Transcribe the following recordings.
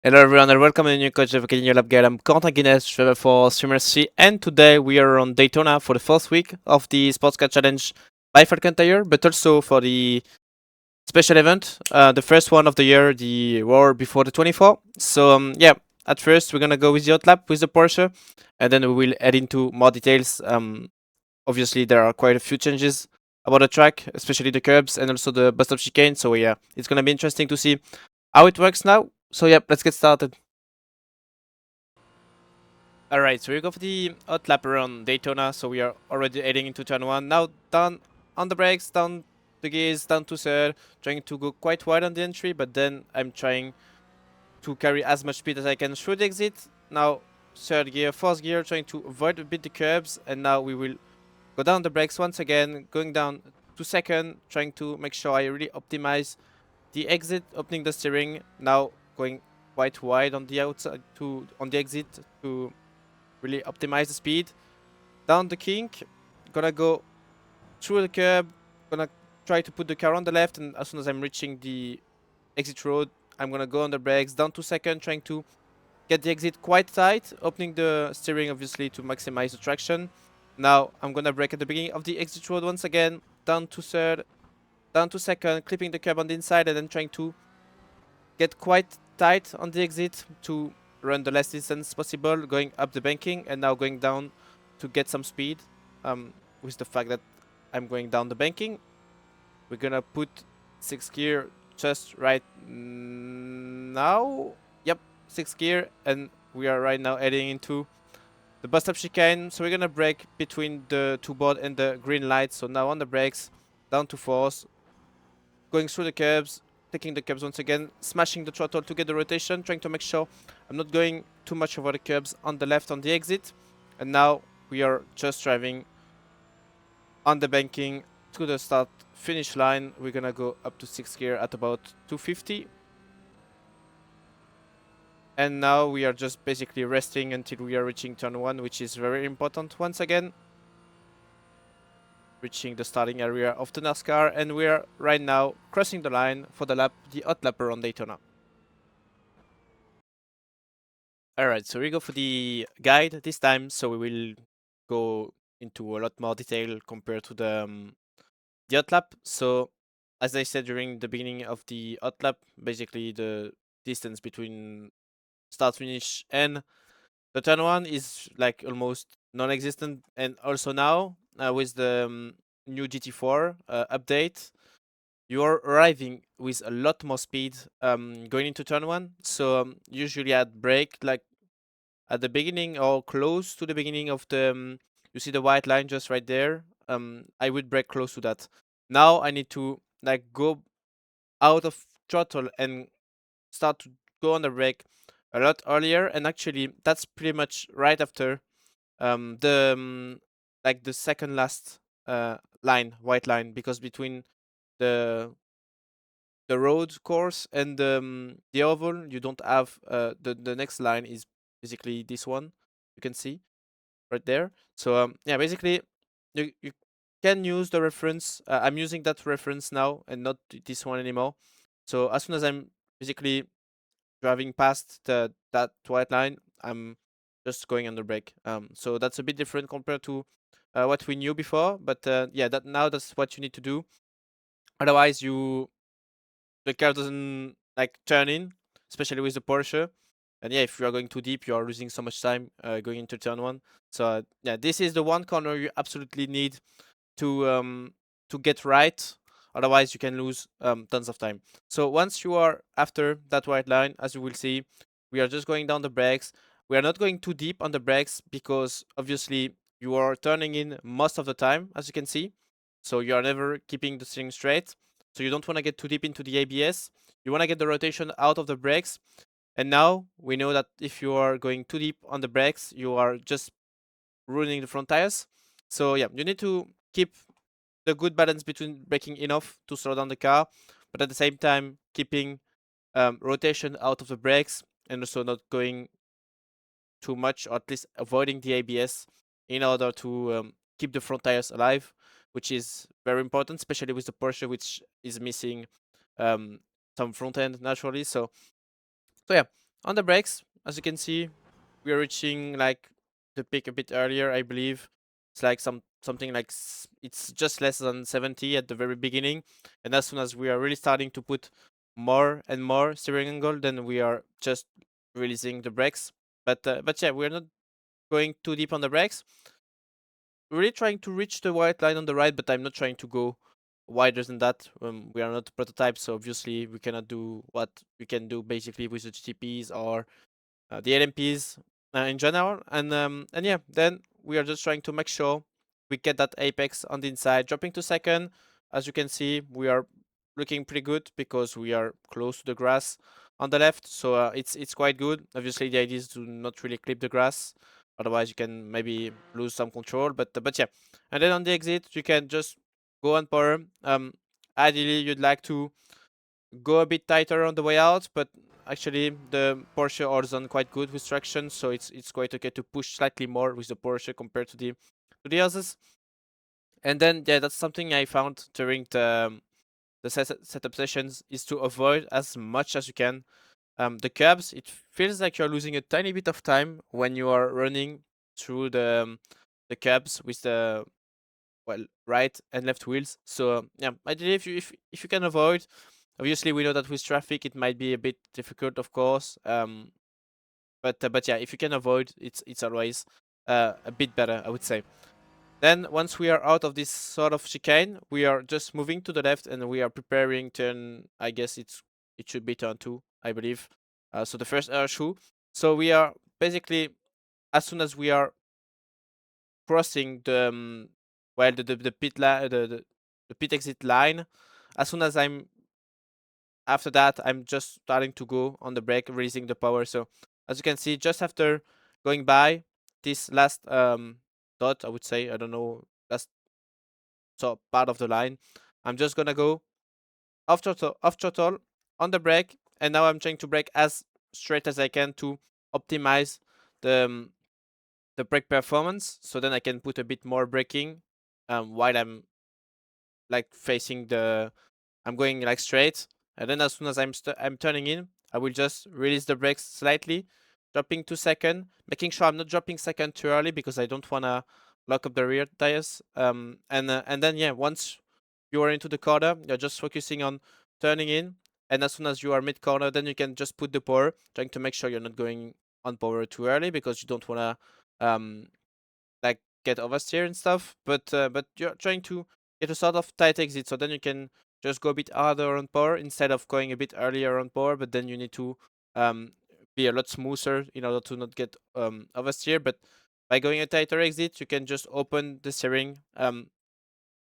Hello everyone and welcome to the new coach of Academy Lab Guide. I'm Corentin Guinez, driver for Streamer C, and today we are on Daytona for the first week of the Sports Car Challenge by Falcon Tire, but also for the special event, the first one of the year, the War Before the 24. So yeah, at first we're gonna go with the hot lap with the Porsche, and then we will head into more details. Obviously there are quite a few changes about the track, especially the curbs and also the bus stop chicane. So yeah, it's gonna be interesting to see how it works now. So yeah, let's get started. Alright, so we go for the hot lap around Daytona, so we are already heading into turn 1. Now down on the brakes, down the gears, down to third, trying to go quite wide on the entry, but then I'm trying to carry as much speed as I can through the exit. Now third gear, fourth gear, trying to avoid a bit the curbs, and now we will go down the brakes once again, going down to second, trying to make sure I really optimize the exit, opening the steering, now going quite wide on the outside on the exit to really optimize the speed. Down the kink, gonna go through the curb, gonna try to put the car on the left, and as soon as I'm reaching the exit road, I'm gonna go on the brakes, down to second, trying to get the exit quite tight, opening the steering obviously to maximize the traction. Now I'm gonna brake at the beginning of the exit road once again, down to third, down to second, clipping the curb on the inside, and then trying to get quite tight on the exit to run the less distance possible, going up the banking and now going down to get some speed. With the fact that I'm going down the banking, we're gonna put 6th gear just right now. Yep, 6th gear, and we are right now heading into the bus stop chicane. So we're gonna brake between the two board and the green light. So now on the brakes, down to fourth, going through the curbs, taking the curbs once again, smashing the throttle to get the rotation, trying to make sure I'm not going too much over the curbs on the left on the exit. And now we are just driving on the banking to the start finish line. We're gonna go up to 6th gear at about 250. And now we are just basically resting until we are reaching turn 1, which is very important once again. Reaching the starting area of the NASCAR, and we are right now crossing the line for the lap, the hot lap around Daytona. Alright, so we go for the guide this time, so we will go into a lot more detail compared to the hot lap. So, as I said during the beginning of the hot lap, basically the distance between start finish and the turn 1 is like almost non-existent, and also now with the new GT4 update, you are arriving with a lot more speed going into turn 1. So usually I'd brake like at the beginning or close to the beginning of the you see the white line just right there. I would brake close to that. Now I need to like go out of throttle and start to go on the brake a lot earlier, and actually that's pretty much right after the like the second last line, white line, because between the road course and the oval, you don't have the next line is basically this one. You can see right there. So yeah, basically you can use the reference. I'm using that reference now and not this one anymore. So as soon as I'm basically driving past that white line, I'm just going on the brake. So that's a bit different compared to what we knew before. But yeah, that now that's what you need to do. Otherwise, the car doesn't like turn in, especially with the Porsche. And yeah, if you are going too deep, you are losing so much time going into turn 1. So yeah, this is the one corner you absolutely need to get right. Otherwise, you can lose tons of time. So once you are after that white line, as you will see, we are just going down the brakes. We are not going too deep on the brakes because obviously you are turning in most of the time, as you can see. So you are never keeping the steering straight. So you don't want to get too deep into the ABS. You want to get the rotation out of the brakes. And now we know that if you are going too deep on the brakes, you are just ruining the front tires. So yeah, you need to keep the good balance between braking enough to slow down the car, but at the same time keeping rotation out of the brakes and also not going too much, or at least avoiding the ABS in order to keep the front tires alive, which is very important, especially with the Porsche, which is missing some front end naturally. So yeah, On the brakes, as you can see, we are reaching like the peak a bit earlier, I believe. It's like something like it's just less than 70 at the very beginning, and as soon as we are really starting to put more and more steering angle, then we are just releasing the brakes. But yeah, we're not going too deep on the brakes. Really trying to reach the white line on the right, but I'm not trying to go wider than that. We are not prototypes, so obviously we cannot do what we can do basically with the GTPs or the LMPs in general. And yeah, then we are just trying to make sure we get that apex on the inside. Dropping to second, as you can see, we are looking pretty good because we are close to the grass on the left, so it's quite good. Obviously, the idea is to not really clip the grass, otherwise you can maybe lose some control. But yeah, and then on the exit, you can just go on power. Ideally, you'd like to go a bit tighter on the way out, but actually the Porsche are quite good with traction, so it's quite okay to push slightly more with the Porsche compared to the others. And then yeah, that's something I found during the setup sessions is to avoid as much as you can the curbs. It feels like you're losing a tiny bit of time when you are running through the curbs with the well right and left wheels. So yeah, ideally if you can avoid. Obviously, we know that with traffic it might be a bit difficult, of course. But yeah, if you can avoid, it's always a bit better, I would say. Then once we are out of this sort of chicane, we are just moving to the left and we are preparing turn. I guess it should be turn 2, I believe. So the first air shoe. So we are basically as soon as we are crossing the pit the pit exit line, as soon as I'm after that, I'm just starting to go on the brake, releasing the power. So as you can see, just after going by this last dot, I would say, I don't know, last so part of the line, I'm just gonna go off throttle on the brake, and now I'm trying to brake as straight as I can to optimize the um, the brake performance. So then I can put a bit more braking while I'm like facing I'm going like straight, and then as soon as I'm turning in, I will just release the brakes slightly, dropping to second, making sure I'm not dropping second too early because I don't wanna lock up the rear tires. And then yeah, once you are into the corner, you're just focusing on turning in, and as soon as you are mid corner, then you can just put the power, trying to make sure you're not going on power too early because you don't wanna um like get oversteer and stuff, but you're trying to get a sort of tight exit, so then you can just go a bit harder on power instead of going a bit earlier on power, but then you need to um, be a lot smoother in order to not get oversteer. But by going a tighter exit, you can just open the steering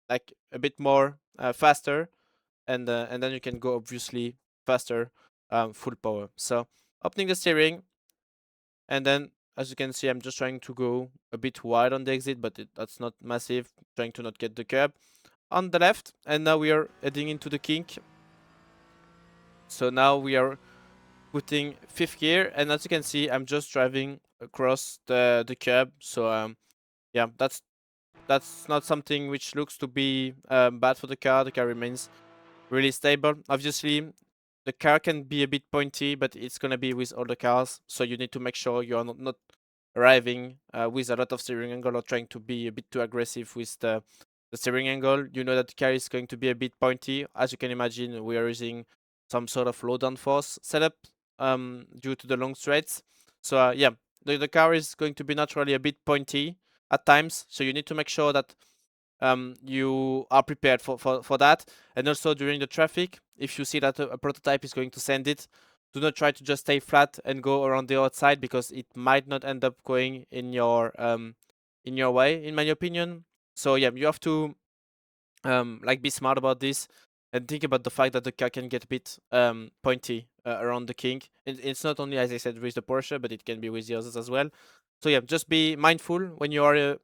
like a bit more faster, and then you can go obviously faster full power. So opening the steering, and then, as you can see, I'm just trying to go a bit wide on the exit, but that's not massive, trying to not get the curb on the left. And now we are heading into the kink. So now we are putting fifth gear, and as you can see, I'm just driving across the curb. So yeah, that's not something which looks to be bad for the car. The car remains really stable. Obviously, the car can be a bit pointy, but it's gonna be with all the cars, so you need to make sure you are not arriving with a lot of steering angle or trying to be a bit too aggressive with the steering angle. You know that the car is going to be a bit pointy. As you can imagine, we are using some sort of low downforce setup due to the long straights. So yeah, the car is going to be naturally a bit pointy at times, so you need to make sure that you are prepared for that. And also during the traffic, if you see that a prototype is going to send it, do not try to just stay flat and go around the outside because it might not end up going in your way, in my opinion. So yeah, you have to like be smart about this and think about the fact that the car can get a bit pointy around the kink. It's not only, as I said, with the Porsche, but it can be with the others as well. So yeah, just be mindful when you are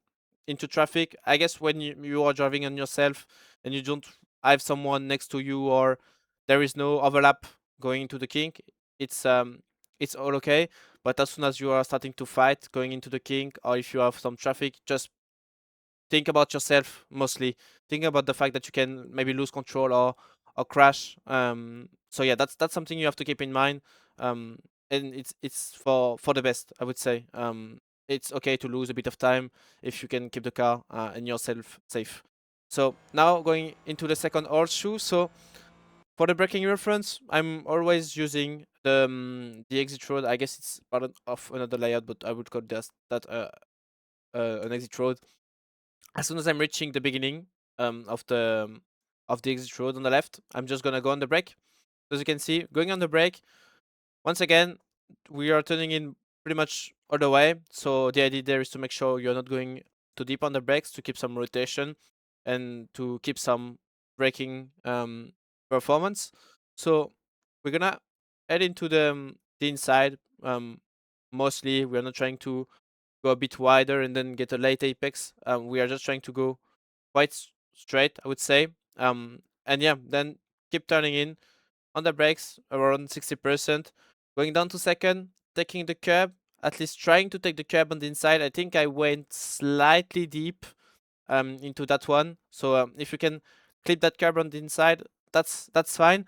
into traffic. I guess when you are driving on yourself and you don't have someone next to you or there is no overlap going into the kink, it's all okay. But as soon as you are starting to fight going into the kink, or if you have some traffic, just think about yourself mostly. Think about the fact that you can maybe lose control or crash. So yeah, that's something you have to keep in mind. and it's for the best, I would say. It's okay to lose a bit of time if you can keep the car and yourself safe. So now going into the second horseshoe. So for the braking reference, I'm always using the exit road. I guess it's part of another layout, but I would call that an exit road. As soon as I'm reaching the beginning of the exit road on the left, I'm just gonna go on the brake. As you can see, going on the brake, once again, we are turning in pretty much all the way. So the idea there is to make sure you're not going too deep on the brakes to keep some rotation and to keep some braking performance. So we're gonna head into the inside. Mostly, we're not trying to go a bit wider and then get a late apex. We are just trying to go quite straight, I would say. And yeah, then keep turning in on the brakes around 60%, going down to second, taking the curb, at least trying to take the curb on the inside. I think I went slightly deep into that one. So if you can clip that curb on the inside, that's fine.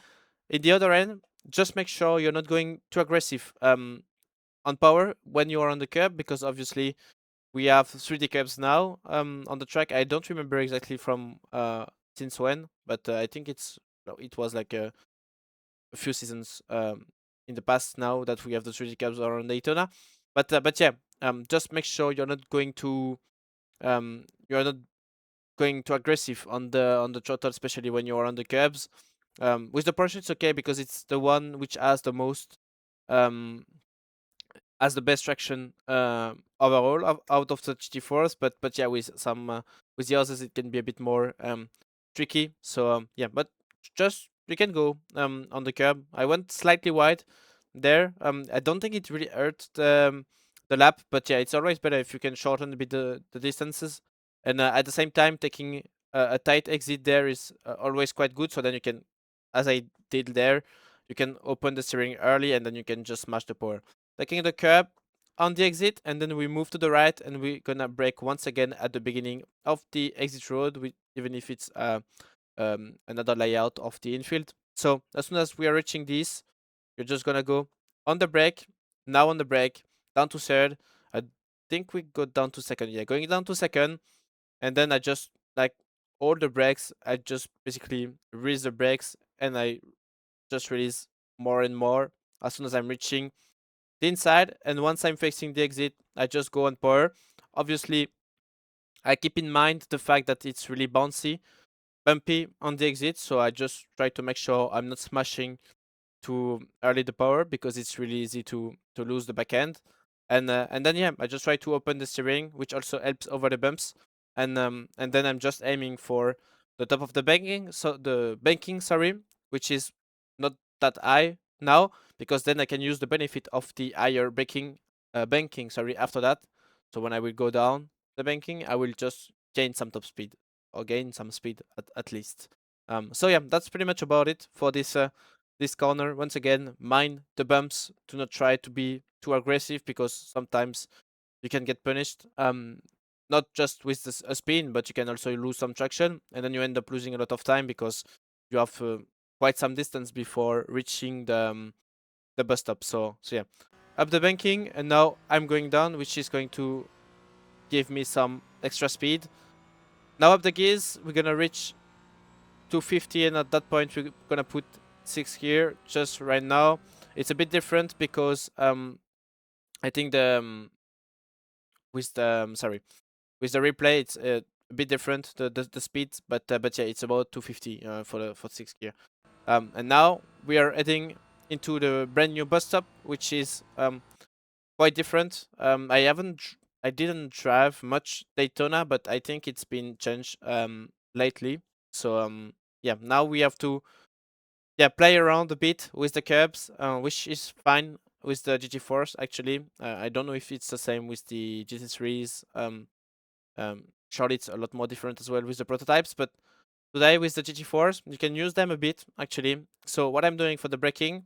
In the other end, just make sure you're not going too aggressive on power when you are on the curb, because obviously we have 3D curbs now on the track. I don't remember exactly from since when, but I think it was like a few seasons in the past now that we have the 3D curbs around Daytona. But yeah, just make sure you're not going too aggressive on the throttle, especially when you are on the curbs. With the Porsche, it's okay because it's the one which has the most um, has the best traction overall out of the GT4s. But yeah, with some with the others, it can be a bit more tricky. So yeah, but just we can go on the curb. I went slightly wide there. I don't think it really hurt the lap, but yeah, it's always better if you can shorten a bit the distances. And at the same time, taking a tight exit there is always quite good. So then you can, as I did there, you can open the steering early and then you can just smash the power. Taking the curb on the exit, and then we move to the right, and we're gonna brake once again at the beginning of the exit road, even if it's another layout of the infield. So as soon as we are reaching this, you're just gonna go on the brake, now on the brake, down to third. I think we go down to second. Yeah, going down to second, and then I just like all the brakes. I just basically release the brakes, and I just release more and more as soon as I'm reaching the inside. And once I'm facing the exit, I just go on power. Obviously, I keep in mind the fact that it's really bumpy on the exit, so I just try to make sure I'm not smashing too early the power, because it's really easy to lose the back end. And then yeah, I just try to open the steering, which also helps over the bumps. And then I'm just aiming for the top of the banking, sorry, which is not that high now, because then I can use the benefit of the higher banking, sorry, after that. So when I will go down the banking, I will just gain some top speed, or gain some speed at least. So yeah, that's pretty much about it for this corner. Once again, mind the bumps. Do not try to be too aggressive, because sometimes you can get punished. Not just with a spin, but you can also lose some traction, and then you end up losing a lot of time because you have quite some distance before reaching the bus stop. So yeah, up the banking, and now I'm going down, which is going to give me some extra speed. Now up the gears, we're gonna reach 250, and at that point we're gonna put 6 here just right now. It's a bit different because I think with the replay it's a bit different, the speed, but yeah, it's about 250 for 6 gear. And now we are heading into the brand new bus stop, which is quite different. I didn't drive much Daytona, but I think it's been changed lately. So yeah, now we have to play around a bit with the curbs, which is fine with the GT4s actually. I don't know if it's the same with the GT3s. Surely it's a lot more different as well with the prototypes, but today with the GT4s, you can use them a bit actually. So what I'm doing for the braking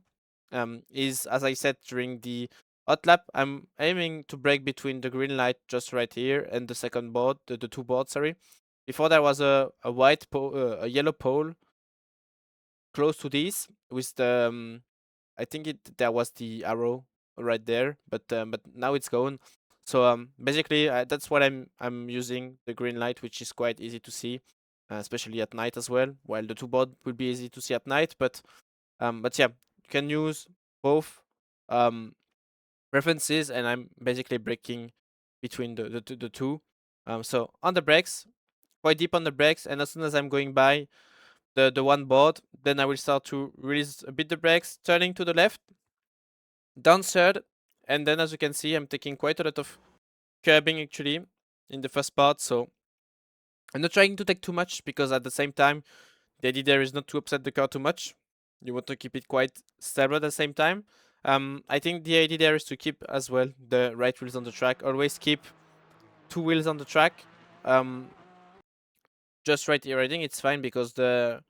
is, as I said during the hot lap, I'm aiming to brake between the green light just right here and the second board, the two boards, sorry. Before there was a yellow pole close to this with the I think there was the arrow right there, but now it's gone. So basically that's what I'm using, the green light, which is quite easy to see, especially at night as well. While the two board will be easy to see at night, but yeah, you can use both um references, and I'm basically breaking between the two. So on the brakes, quite deep on the brakes, and as soon as I'm going by the one board, then I will start to release a bit the brakes, turning to the left, down third, and then as you can see, I'm taking quite a lot of curbing actually in the first part. So I'm not trying to take too much because at the same time, the idea there is not to upset the car too much. You want to keep it quite stable at the same time. I think the idea there is to keep as well the right wheels on the track. Always keep two wheels on the track. Um, just right here, I think it's fine because the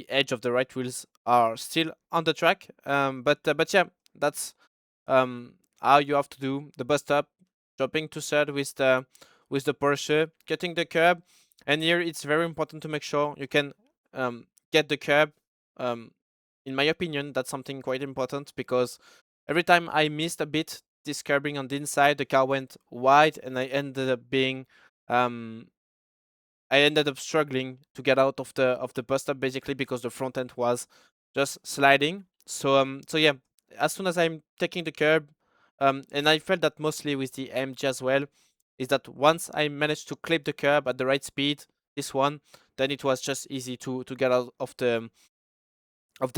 edge of the right wheels are still on the track. But yeah, that's how you have to do the bus stop, dropping to third with the Porsche, cutting the curb, and here it's very important to make sure you can get the curb. Um, in my opinion, that's something quite important because every time I missed a bit this curbing on the inside, the car went wide, and um I ended up struggling to get out of the bus stop basically because the front end was just sliding. So yeah, as soon as I'm taking the curb, and I felt that mostly with the AMG as well, is that once I managed to clip the curb at the right speed, this one, then it was just easy to get out of the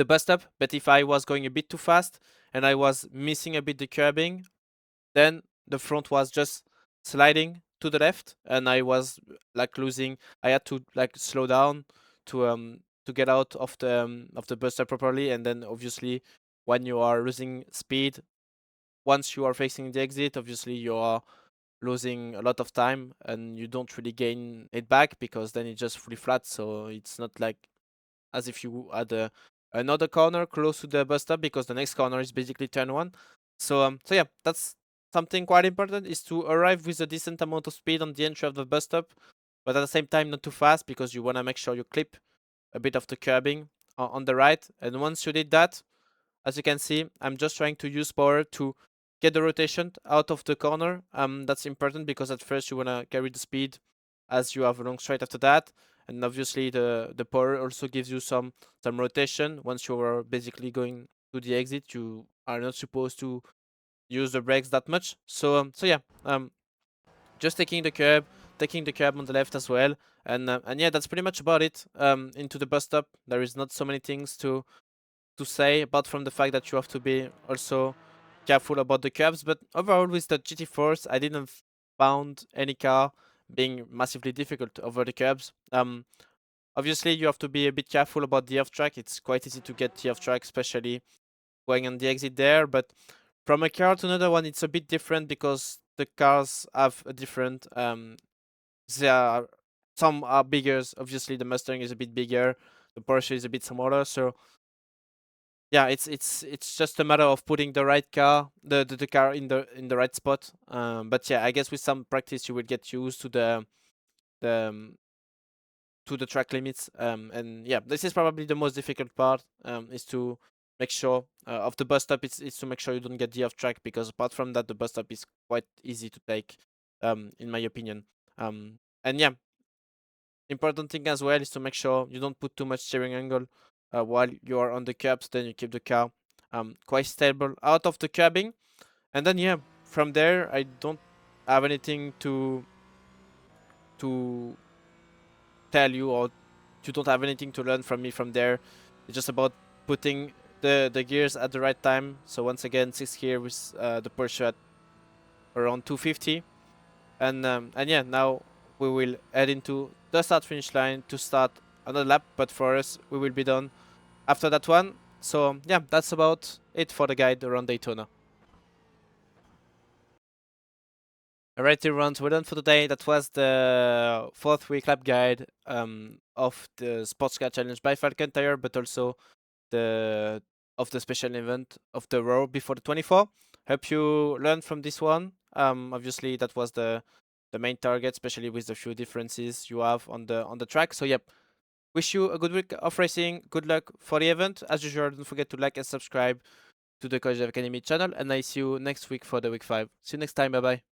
bus stop. But if I was going a bit too fast and I was missing a bit the curbing, then the front was just sliding to the left, and I was like losing. I had to like slow down to get out of the bus stop properly, and then obviously when you are losing speed, once you are facing the exit, obviously you are losing a lot of time and you don't really gain it back because then it's just fully flat. So it's not like as if you had another corner close to the bus stop because the next corner is basically turn one. So yeah, that's something quite important, is to arrive with a decent amount of speed on the entry of the bus stop, but at the same time not too fast because you want to make sure you clip a bit of the curbing on the right. And once you did that, as you can see, I'm just trying to use power to get the rotation out of the corner. That's important because at first you want to carry the speed as you have a long straight after that. And obviously the power also gives you some rotation. Once you are basically going to the exit, you are not supposed to use the brakes that much. So yeah, just taking the curb on the left as well. And yeah, that's pretty much about it. Into the bus stop, there is not so many things to say, apart from the fact that you have to be also careful about the curves. But overall, with the GT4s, I didn't found any car being massively difficult over the curbs. Obviously, you have to be a bit careful about the off track. It's quite easy to get the off track, especially going on the exit there. But from a car to another one, it's a bit different because the cars have a different. They are, some are bigger. Obviously, the Mustang is a bit bigger. The Porsche is a bit smaller. So yeah, it's just a matter of putting the right car, the car in the right spot. But yeah, I guess with some practice you will get used the to the track limits. And yeah, this is probably the most difficult part. Is to make sure of the bus stop. It's to make sure you don't get the off track, because apart from that, the bus stop is quite easy to take. In my opinion. And yeah, important thing as well is to make sure you don't put too much steering angle while you are on the curbs. Then you keep the car quite stable out of the curbing. And then yeah, from there I don't have anything to tell you, or you don't have anything to learn from me from there. It's just about putting the gears at the right time. So once again, 6th gear with the Porsche at around 250. And yeah, now we will head into the start finish line to start another lap, but for us we will be done after that one. So yeah, that's about it for the guide around Daytona. Alright everyone, so we're done for today. That was the 4th week lap guide of the Sports Car Challenge by Falcon Tire, but also the of the special event of the Raw before the 24. Hope you learned from this one. Obviously that was the main target, especially with the few differences you have on the track. So yep, wish you a good week of racing. Good luck for the event. As usual, don't forget to like and subscribe to the College Academy channel, and I see you next week for the week 5. See you next time. Bye bye.